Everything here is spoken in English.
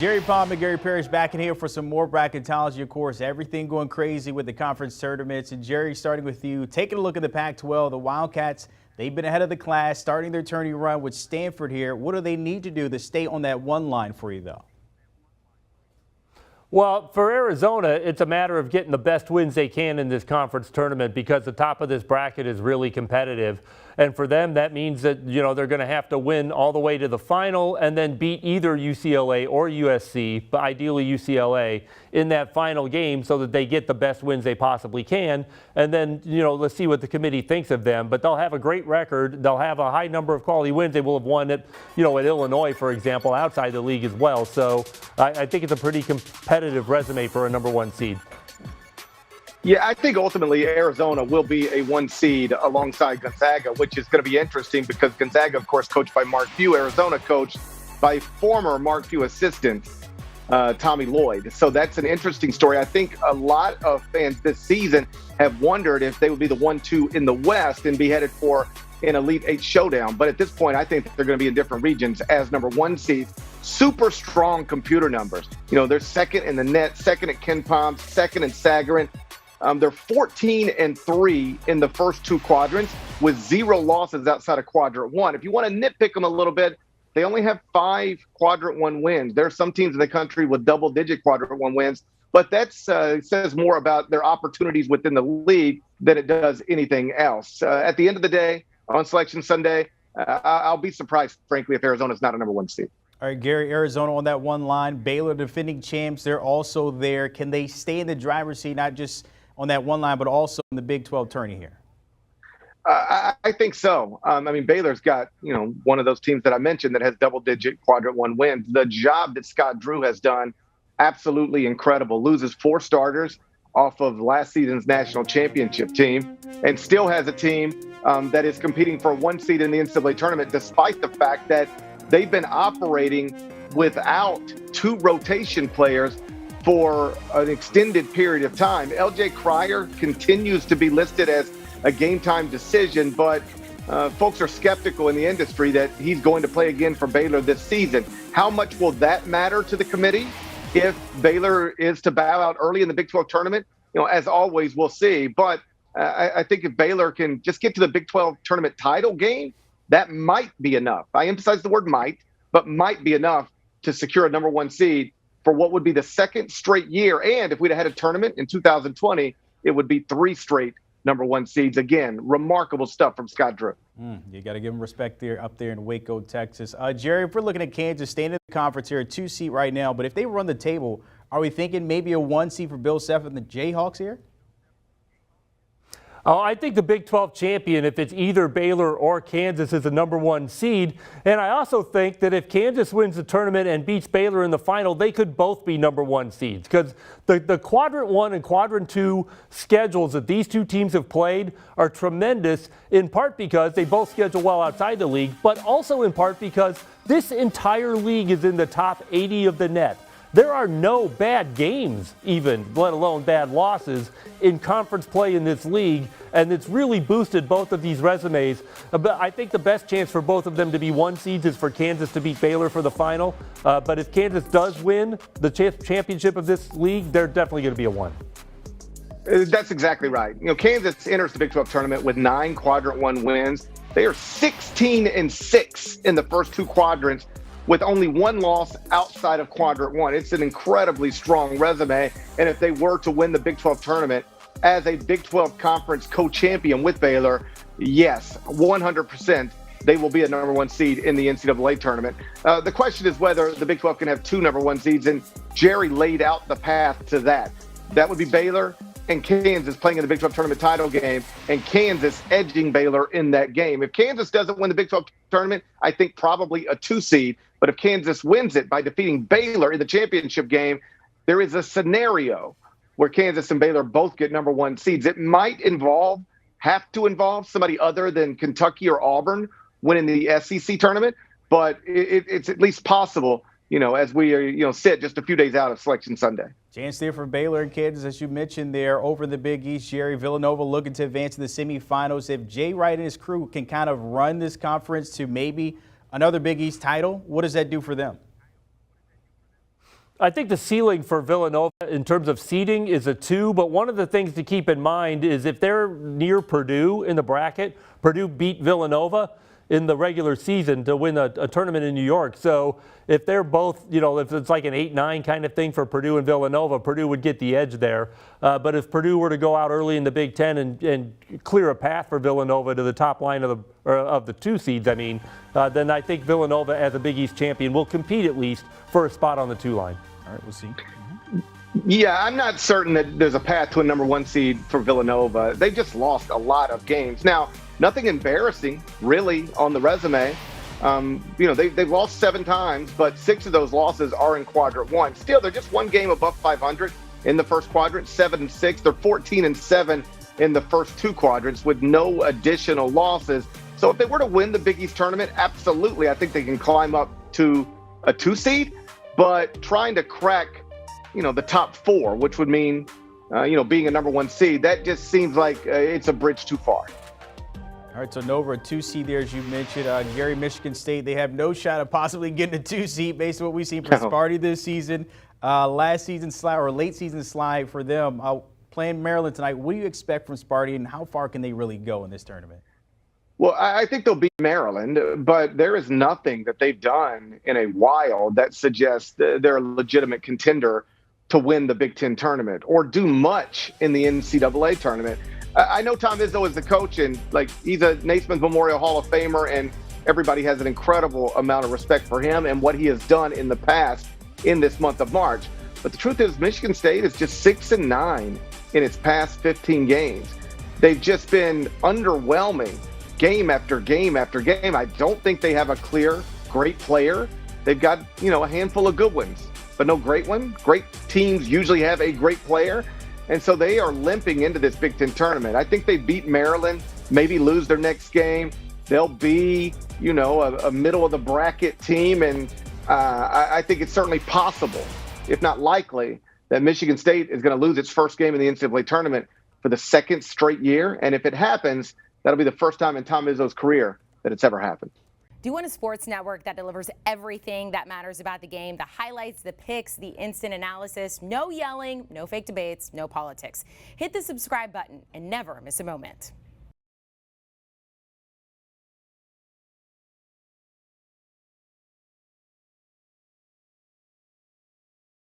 Jerry Palm and Gary Parrish back in here for some more bracketology. Of course, everything going crazy with the conference tournaments. And Jerry, starting with you, taking a look at the Pac-12, the Wildcats, they've been ahead of the class, starting their tourney run with Stanford here. What do they need to do to stay on that one line for you, though? Well, for Arizona, it's a matter of getting the best wins they can in this conference tournament because the top of this bracket is really competitive. And for them, that means that, they're going to have to win all the way to the final and then beat either UCLA or USC, but ideally UCLA, in that final game so that they get the best wins they possibly can. And then, let's see what the committee thinks of them. But they'll have a great record. They'll have a high number of quality wins. They will have won at, at Illinois, for example, outside the league as well. So I think it's a pretty competitive resume for a number one seed. Yeah, I think ultimately Arizona will be a one seed alongside Gonzaga, which is going to be interesting because Gonzaga, of course, coached by Mark Few, Arizona coached by former Mark Few assistant Tommy Lloyd. So that's an interesting story. I think a lot of fans this season have wondered if they would be the 1-2 in the West and be headed for an Elite Eight showdown. But at this point, I think they're going to be in different regions as number one seeds. Super strong computer numbers. They're second in the net, second at Ken Palm, second in Sagarin. They're 14-3 in the first two quadrants with 0 losses outside of quadrant one. If you want to nitpick them a little bit, they only have 5 quadrant one wins. There are some teams in the country with double-digit quadrant one wins, but that says more about their opportunities within the league than it does anything else. At the end of the day, on Selection Sunday, I'll be surprised, frankly, if Arizona's not a number one seed. All right, Gary, Arizona on that one line. Baylor, defending champs, they're also there. Can they stay in the driver's seat, not just on that one line, but also in the Big 12 tourney here? I think so. Baylor's got, one of those teams that I mentioned that has double-digit quadrant one wins. The job that Scott Drew has done, absolutely incredible. Loses 4 starters off of last season's national championship team and still has a team that is competing for a 1 seed in the NCAA tournament, despite the fact that they've been operating without 2 rotation players for an extended period of time. LJ Cryer continues to be listed as a game time decision, but folks are skeptical in the industry that he's going to play again for Baylor this season. How much will that matter to the committee if Baylor is to bow out early in the Big 12 tournament? As always, we'll see. But I think if Baylor can just get to the Big 12 tournament title game, that might be enough. I emphasize the word might, but might be enough to secure a number one seed for what would be the second straight year. And if we'd have had a tournament in 2020, it would be 3 straight number one seeds. Again, remarkable stuff from Scott Drew. You got to give him respect there up there in Waco, Texas. Jerry, if we're looking at Kansas, staying in the conference here, a 2 seed right now, but if they run the table, are we thinking maybe a 1 seed for Bill Self and the Jayhawks here? Oh, I think the Big 12 champion, if it's either Baylor or Kansas, is the number one seed. And I also think that if Kansas wins the tournament and beats Baylor in the final, they could both be number one seeds. Because the quadrant 1 and quadrant 2 schedules that these two teams have played are tremendous, in part because they both schedule well outside the league, but also in part because this entire league is in the top 80 of the net. There are no bad games, even, let alone bad losses, in conference play in this league, and it's really boosted both of these resumes. But I think the best chance for both of them to be one seeds is for Kansas to beat Baylor for the final. But if Kansas does win the championship of this league, they're definitely going to be a 1. That's exactly right. Kansas enters the Big 12 tournament with 9 quadrant 1 wins. They are 16-6 in the first 2 quadrants, with only 1 loss outside of quadrant 1. It's an incredibly strong resume. And if they were to win the Big 12 tournament as a Big 12 conference co-champion with Baylor, yes, 100%, they will be a number one seed in the NCAA tournament. The question is whether the Big 12 can have 2 number one seeds, and Jerry laid out the path to that. That would be Baylor and Kansas playing in the Big 12 tournament title game, and Kansas edging Baylor in that game. If Kansas doesn't win the Big 12 tournament, I think probably a 2 seed. But if Kansas wins it by defeating Baylor in the championship game, there is a scenario where Kansas and Baylor both get number one seeds. It might have to involve somebody other than Kentucky or Auburn winning the SEC tournament, but it's at least possible, as we sit just a few days out of Selection Sunday. Chance there for Baylor and Kansas, as you mentioned there, over the Big East. Jerry, Villanova looking to advance to the semifinals. If Jay Wright and his crew can kind of run this conference to maybe another Big East title, what does that do for them? I think the ceiling for Villanova in terms of seeding is a 2, but one of the things to keep in mind is if they're near Purdue in the bracket, Purdue beat Villanova in the regular season to win a tournament in New York. So if they're both, if it's like an 8-9 kind of thing for Purdue and Villanova, Purdue would get the edge there. But if Purdue were to go out early in the Big Ten and clear a path for Villanova to the top line of the 2 seeds, then I think Villanova as a Big East champion will compete at least for a spot on the 2 line. All right, we'll see. Yeah, I'm not certain that there's a path to a number 1 seed for Villanova. They just lost a lot of games. Now, nothing embarrassing, really, on the resume. They've lost 7 times, but 6 of those losses are in quadrant 1. Still, they're just 1 game above 500 in the first quadrant, 7-6. They're 14-7 in the first 2 quadrants with no additional losses. So if they were to win the Big East tournament, absolutely, I think they can climb up to a 2 seed. But trying to crack, the top 4, which would mean, being a number 1 seed, that just seems like it's a bridge too far. All right, so Nova, a 2 seed there, as you mentioned. Gary, Michigan State, they have no shot of possibly getting a 2 seed based on what we've seen from Sparty this season. Late season slide for them. Playing Maryland tonight, what do you expect from Sparty, and how far can they really go in this tournament? Well, I think they'll beat Maryland, but there is nothing that they've done in a while that suggests they're a legitimate contender to win the Big Ten tournament or do much in the NCAA tournament. I know Tom Izzo is the coach, and he's a Naismith Memorial Hall of Famer, and everybody has an incredible amount of respect for him and what he has done in the past in this month of March. But the truth is, Michigan State is just 6-9 in its past 15 games. They've just been underwhelming game after game after game. I don't think they have a clear, great player. They've got, a handful of good ones, but no great one. Great teams usually have a great player. And so they are limping into this Big Ten tournament. I think they beat Maryland, maybe lose their next game. They'll be, a middle of the bracket team. And I think it's certainly possible, if not likely, that Michigan State is going to lose its first game in the NCAA tournament for the 2nd straight year. And if it happens, that'll be the first time in Tom Izzo's career that it's ever happened. Do you want a sports network that delivers everything that matters about the game? The highlights, the picks, the instant analysis, no yelling, no fake debates, no politics. Hit the subscribe button and never miss a moment.